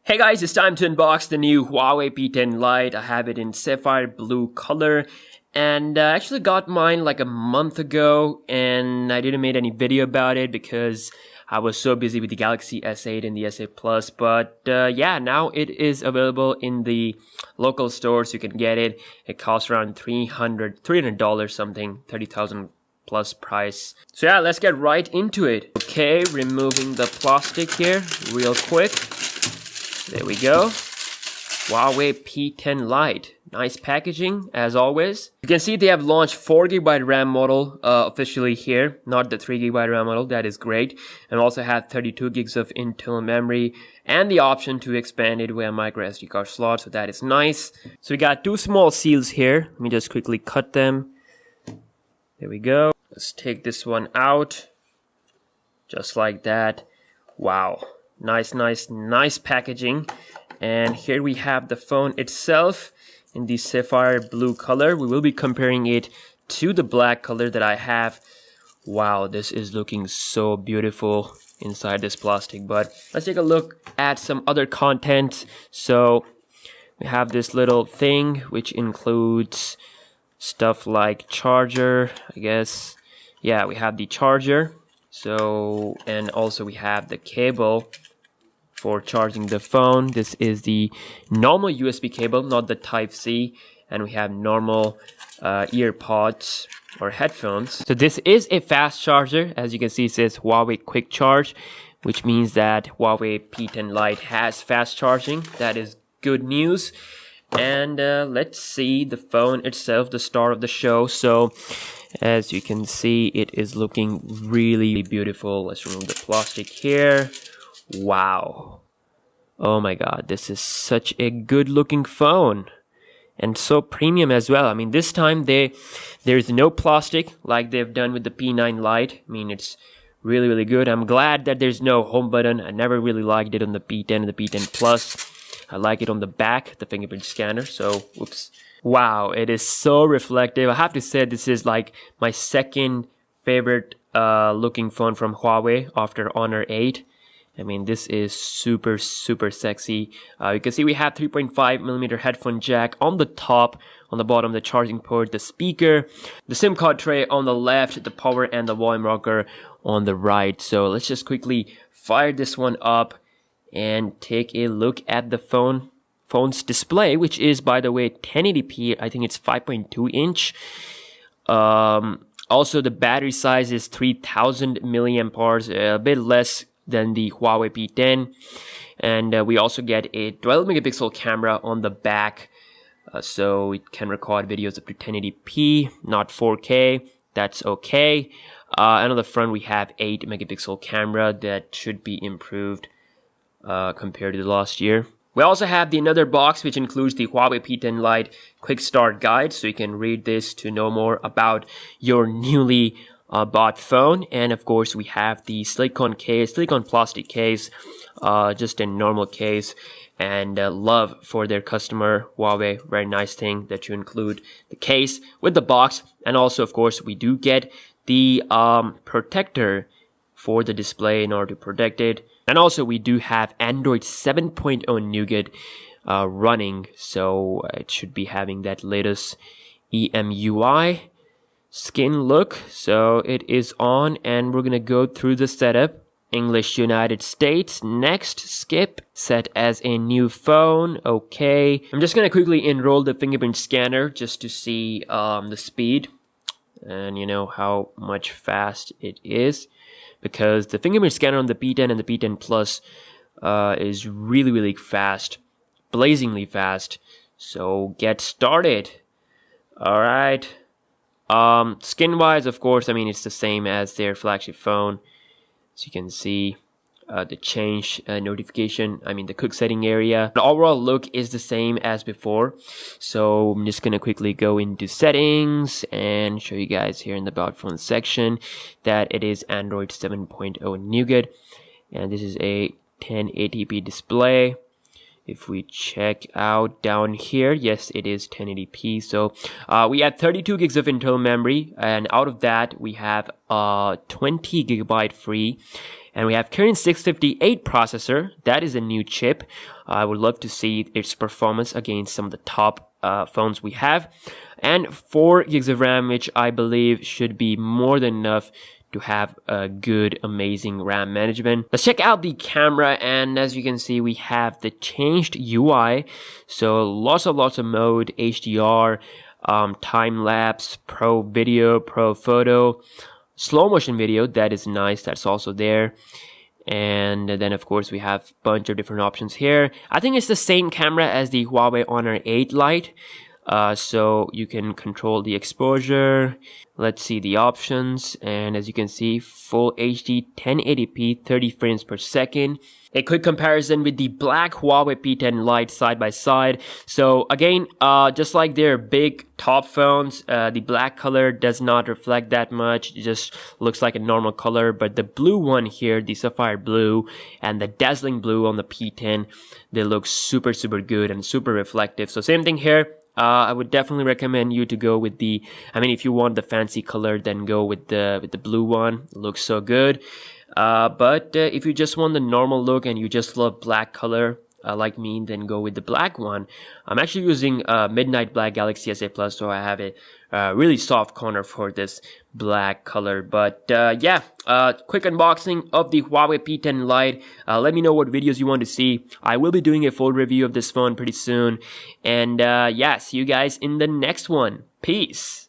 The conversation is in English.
Hey guys, it's time to unbox the new Huawei P10 Lite. I have it in sapphire blue color and I actually got mine like a month ago and I didn't make any video about it because I was so busy with the Galaxy S8 and the S8 Plus. But yeah, now it is available in the local stores. You can get it. It costs around $300 something, 30,000 plus price. So yeah, let's get right into it. Okay, removing the plastic here real quick. There we go. Huawei P10 Lite. Nice packaging, as always. You can see they have launched 4GB RAM model officially here, not the 3GB RAM model. That is great. And also have 32 gigs of internal memory and the option to expand it with a micro SD card slot. So that is nice. So we got two small seals here. Let me just quickly cut them. There we go. Let's take this one out. Just like that. Wow. Nice packaging. And here we have the phone itself in the sapphire blue color. We will be comparing it to the black color that I have. Wow, this is looking so beautiful inside this plastic. But let's take a look at some other content. So we have this little thing which includes stuff like charger, I guess. Yeah, we have the charger. So, and also we have the cable for charging the phone. This is the normal USB cable, not the Type-C, and we have normal ear pods or headphones. So this is a fast charger. As you can see, it says Huawei Quick Charge, which means that Huawei P10 Lite has fast charging. That is good news. And let's see the phone itself, the star of the show. So as you can see, it is looking really beautiful. Let's remove the plastic here. Wow. Oh my god, this is such a good looking phone. And so premium as well. I mean, this time there's no plastic like they've done with the P9 Lite. I mean, it's really good. I'm glad that there's no home button. I never really liked it on the P10 and the P10 Plus. I like it on the back, the fingerprint scanner. So, whoops. Wow, it is so reflective. I have to say this is like my second favorite looking phone from Huawei after Honor 8. I mean, this is super sexy. You can see we have 3.5mm headphone jack on the top, on the bottom, the charging port, the speaker, the SIM card tray on the left, the power and the volume rocker on the right. So let's just quickly fire this one up and take a look at the phone's display, which is, by the way, 1080p. I think it's 5.2 inch. Also, the battery size is 3000 milliamp hours, a bit less than the Huawei P10, and we also get a 12 megapixel camera on the back, so it can record videos up to 1080p, not 4K. That's okay. And on the front we have 8 megapixel camera that should be improved compared to the last year. We also have the another box which includes the Huawei P10 Lite Quick Start Guide, so you can read this to know more about your newly bought phone. And of course we have the silicone plastic case, just a normal case, and love for their customer Huawei. Very nice thing that you include the case with the box. And also, of course, we do get the protector for the display in order to protect it. And also we do have Android 7.0 Nougat running, so it should be having that latest EMUI skin look. So it is on, and we're gonna go through the setup. English United States, next, skip, set as a new phone, okay. I'm just gonna quickly enroll the fingerprint scanner just to see the speed and you know how much fast it is, because the fingerprint scanner on the P10 and the P10 Plus is really fast, blazingly fast. So get started. All right. Skin wise, of course, I mean, it's the same as their flagship phone. So you can see the change notification, I mean the quick setting area. The overall look is the same as before. So I'm just gonna quickly go into settings and show you guys here in the about phone section that it is Android 7.0 Nougat, and this is a 1080p display. If we check out down here, yes, it is 1080p. So we have 32 gigs of internal memory, and out of that we have 20 gigabyte free And we have Kirin 658 processor. That is a new chip. I would love to see its performance against some of the top phones we have. And 4 gigs of RAM, which I believe should be more than enough to have a good, amazing RAM management. Let's check out the camera, and as you can see, we have the changed UI. So lots of mode, HDR, time lapse, pro video, pro photo, slow motion video. That is nice. That's also there. And then of course we have a bunch of different options here. I think it's the same camera as the Huawei Honor 8 Lite. So you can control the exposure. Let's see the options, and as you can see, full HD 1080p 30 frames per second. A quick comparison with the black Huawei P10 Lite side by side. So again, just like their big top phones, the black color does not reflect that much. It just looks like a normal color. But the blue one here, the sapphire blue and the dazzling blue on the P10, they look super good and super reflective. So same thing here. I would definitely recommend you to go with the, if you want the fancy color, then go with the blue one. It looks so good. But if you just want the normal look and you just love black color, like me, then go with the black one. I'm actually using Midnight Black Galaxy S8 Plus, so I have a really soft corner for this black color. But yeah, quick unboxing of the Huawei P10 Lite. Let me know what videos you want to see. I will be doing a full review of this phone pretty soon. And yeah, see you guys in the next one. Peace.